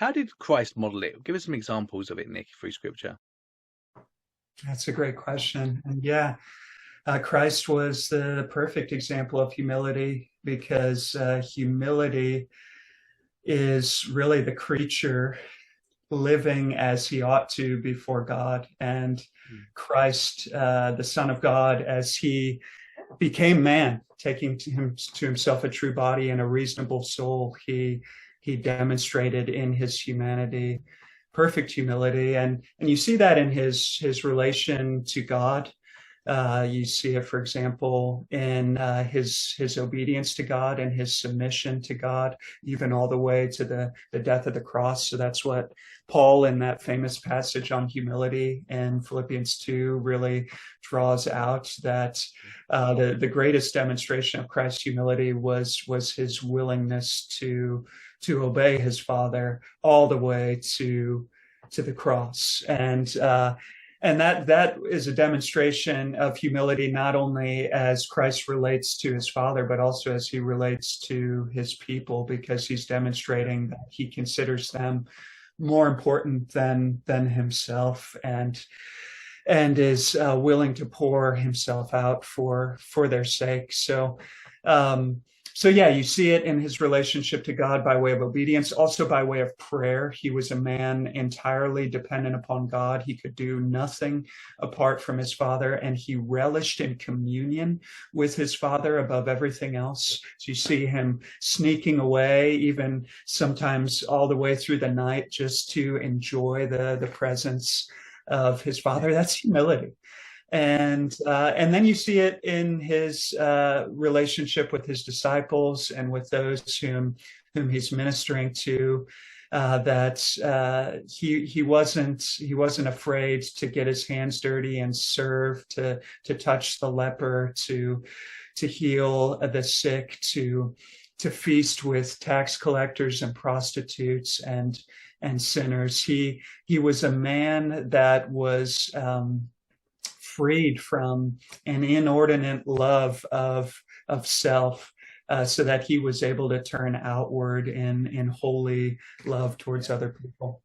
how did Christ model it? Give us some examples of it, Nick, through Scripture. That's a great question. And yeah, Christ was the perfect example of humility, because humility is really the creature living as he ought to before God. And Christ, the Son of God, as he became man, taking to himself a true body and a reasonable soul, he demonstrated in his humanity perfect humility, and you see that in his relation to God. You see it, for example, in his obedience to God and his submission to God, even all the way to the death of the cross. So that's what Paul, in that famous passage on humility in Philippians 2, really draws out, that the greatest demonstration of Christ's humility was his willingness to obey his Father all the way to the cross. And that is a demonstration of humility, not only as Christ relates to his Father, but also as he relates to his people, because he's demonstrating that he considers them more important than himself, and is willing to pour himself out for their sake. So yeah, you see it in his relationship to God by way of obedience, also by way of prayer. He was a man entirely dependent upon God. He could do nothing apart from his Father, and he relished in communion with his Father above everything else. So you see him sneaking away, even sometimes all the way through the night, just to enjoy the presence of his Father. That's humility. And then you see it in his relationship with his disciples and with those whom he's ministering to, that he wasn't afraid to get his hands dirty and serve, to touch the leper, to heal the sick, to feast with tax collectors and prostitutes and sinners. He was a man that was freed from an inordinate love of self, so that he was able to turn outward in holy love towards other people.